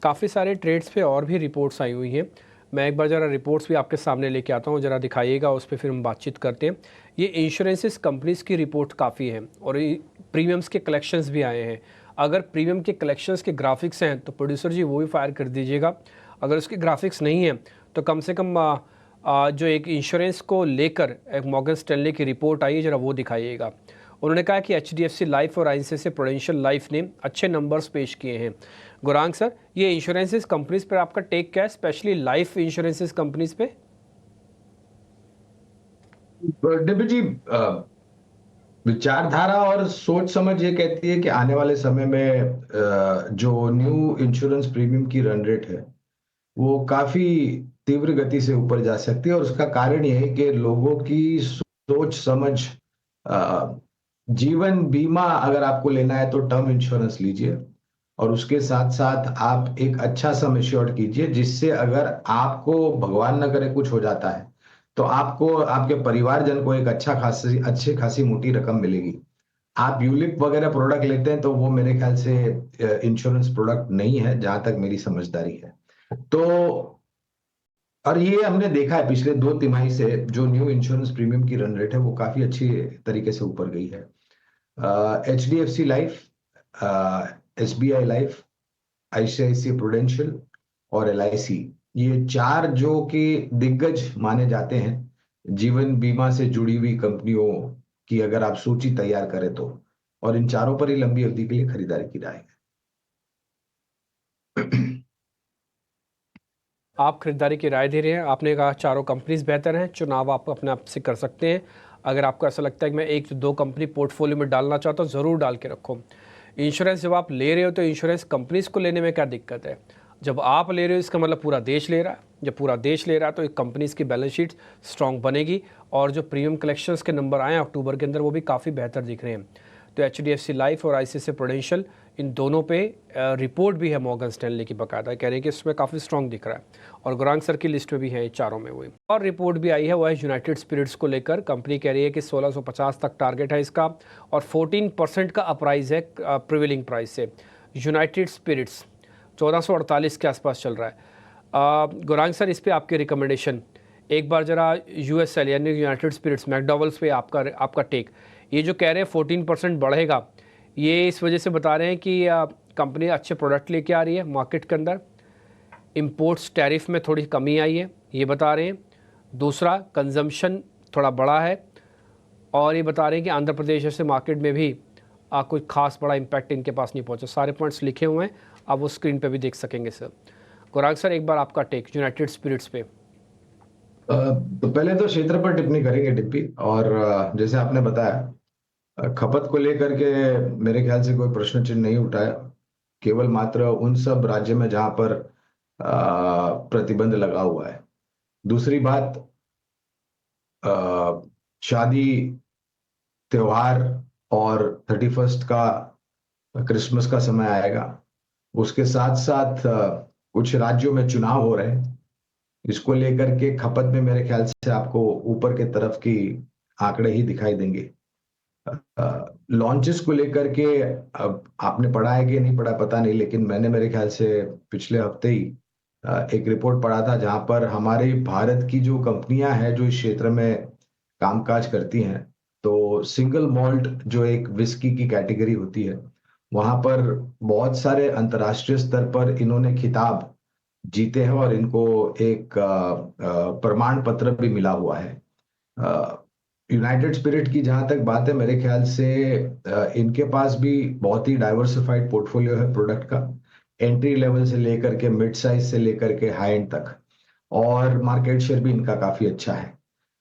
काफ़ी सारे ट्रेड्स पे और भी रिपोर्ट्स आई हुई हैं। मैं एक बार ज़रा रिपोर्ट्स भी आपके सामने लेके आता हूँ, ज़रा दिखाइएगा, उस पे फिर हम बातचीत करते हैं। ये इंश्योरेंसेस कंपनीज़ की रिपोर्ट काफ़ी है और प्रीमियम्स के कलेक्शंस भी आए हैं। अगर प्रीमियम के कलेक्शंस के ग्राफिक्स हैं तो प्रोड्यूसर जी वो भी फायर कर दीजिएगा। अगर उसके ग्राफिक्स नहीं हैं तो कम से कम जो एक इंश्योरेंस को लेकर एक मॉर्गन स्टैनली की रिपोर्ट आई है, ज़रा वो दिखाइएगा। उन्होंने कहा कि एचडीएफसी लाइफ और आईसीआईसीआई प्रूडेंशियल लाइफ ने अच्छे नंबर्स पेश किए हैं। गुरांग सर, ये इंश्योरेंसेस कंपनीज पर आपका टेक क्या है, स्पेशली लाइफ इंश्योरेंसेस कंपनीज पे? डेविड जी, विचारधारा और सोच समझ ये कहती है कि आने वाले समय में जो न्यू इंश्योरेंस प्रीमियम की रन रेट है वो काफी तीव्र गति से ऊपर जा सकती है, और उसका कारण ये है कि लोगों की सोच समझ, अ, जीवन बीमा अगर आपको लेना है तो टर्म इंश्योरेंस लीजिए, और उसके साथ साथ आप एक अच्छा सम एश्योर्ड कीजिए, जिससे अगर आपको भगवान न करे कुछ हो जाता है तो आपको आपके परिवारजन को एक अच्छी खासी मोटी रकम मिलेगी। आप यूलिप वगैरह प्रोडक्ट लेते हैं तो वो मेरे ख्याल से इंश्योरेंस प्रोडक्ट नहीं है, जहां तक मेरी समझदारी है। तो और ये हमने देखा है पिछले 2 तिमाही से जो न्यू इंश्योरेंस प्रीमियम की रन रेट है वो काफी अच्छी तरीके से ऊपर गई है। HDFC life, SBI life, ICICI prudential और LIC, ये चार जो कि दिग्गज माने जाते हैं जीवन बीमा से जुड़ी हुई कंपनियों की, अगर आप सूची तैयार करें तो, और इन चारों पर ही लंबी अवधि के लिए खरीदारी की राय है। आप खरीदारी की राय दे रहे हैं, आपने कहा चारों कंपनीज बेहतर हैं, चुनाव आप अपने आप से कर सकते हैं। अगर आपको ऐसा लगता है कि मैं एक से दो कंपनी पोर्टफोलियो में डालना चाहता हूँ, ज़रूर डाल के रखो। इंश्योरेंस जब आप ले रहे हो तो इंश्योरेंस कंपनीज को लेने में क्या दिक्कत है? जब आप ले रहे हो इसका मतलब पूरा देश ले रहा है। जब पूरा देश ले रहा है तो एक कंपनीज की बैलेंस शीट स्ट्रॉन्ग बनेगी, और जो प्रीमियम कलेक्शंस के नंबर आए हैं अक्टूबर के अंदर वो भी काफ़ी बेहतर दिख रहे हैं। तो HDFC लाइफ और ICICI प्रूडेंशियल, इन दोनों पे रिपोर्ट भी है मॉर्गन स्टैनली की बकायदा, कह रहे हैं कि इसमें काफ़ी स्ट्रॉन्ग दिख रहा है, और गुरांग सर की लिस्ट में भी है ये चारों में। वही और रिपोर्ट भी आई है, वो है यूनाइटेड स्पिरिट्स को लेकर। कंपनी कह रही है कि 1650 तक टारगेट है इसका, और 14% का अपराइज है प्रिवेलिंग प्राइस से। यूनाइटेड स्पिरिट्स 1448 के आसपास चल रहा है। गुरांग सर, इस पर आपकी रिकमेंडेशन, एक बार ज़रा USL यानी यूनाइटेड स्पिरिट्स मैकडॉवल्स पे आपका टेक। ये जो कह रहे हैं 14% बढ़ेगा, ये इस वजह से बता रहे हैं कि कंपनी अच्छे प्रोडक्ट लेके आ रही है मार्केट के अंदर, इंपोर्ट्स टैरिफ में थोड़ी कमी आई है, ये बता रहे हैं। दूसरा, कंजम्पशन थोड़ा बड़ा है, और ये बता रहे हैं कि आंध्र प्रदेश जैसे मार्केट में भी कोई खास बड़ा इम्पैक्ट इनके पास नहीं पहुंचा। सारे पॉइंट्स लिखे हुए हैं, आप वो स्क्रीन पे भी देख सकेंगे सर। गुरांग सर, एक बार आपका टेक यूनाइटेड स्पिरिट्स पे। तो पहले तो क्षेत्र पर टिप्पणी करेंगे डिप्पी, और जैसे आपने बताया, खपत को लेकर के मेरे ख्याल से कोई प्रश्न चिन्ह नहीं उठाया, केवल मात्र उन सब राज्य में जहां पर प्रतिबंध लगा हुआ है। दूसरी बात, शादी, त्योहार और 31st का, क्रिसमस का समय आएगा, उसके साथ साथ कुछ राज्यों में चुनाव हो रहे हैं, इसको लेकर के खपत में मेरे ख्याल से आपको ऊपर के तरफ की आंकड़े ही दिखाई देंगे। लॉन्चेस को लेकर के अब आपने पढ़ा है कि नहीं पढ़ा पता नहीं, लेकिन मैंने मेरे ख्याल से पिछले हफ्ते ही एक रिपोर्ट पढ़ा था जहां पर हमारे भारत की जो कंपनियां हैं जो इस क्षेत्र में कामकाज करती हैं, तो सिंगल मॉल्ट जो एक विस्की की कैटेगरी होती है, वहां पर बहुत सारे अंतर्राष्ट्रीय स्तर पर इन्होंने खिताब जीते हैं, और इनको एक प्रमाण पत्र भी मिला हुआ है। यूनाइटेड स्पिरिट की जहां तक बात है, मेरे ख्याल से इनके पास भी बहुत ही डाइवर्सिफाइड पोर्टफोलियो है प्रोडक्ट का, एंट्री लेवल से लेकर के मिड साइज से लेकर के हाई एंड तक, और मार्केट शेयर भी इनका काफी अच्छा है।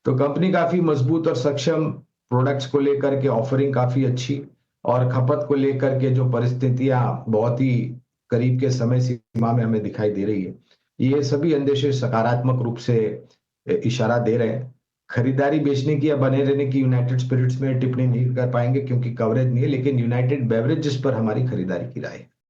तो कंपनी काफी मजबूत और सक्षम, प्रोडक्ट्स को लेकर के ऑफरिंग काफी अच्छी, और खपत को लेकर के जो परिस्थितियां बहुत ही करीब के समय सीमा में हमें दिखाई दे रही है, ये सभी अंदेशे सकारात्मक रूप से इशारा दे रहे हैं। खरीदारी बेचने की या बने रहने की यूनाइटेड स्पिरिट्स में टिप्पणी नहीं कर पाएंगे क्योंकि कवरेज नहीं है, लेकिन यूनाइटेड बेवरेजेस पर हमारी खरीदारी की राय है।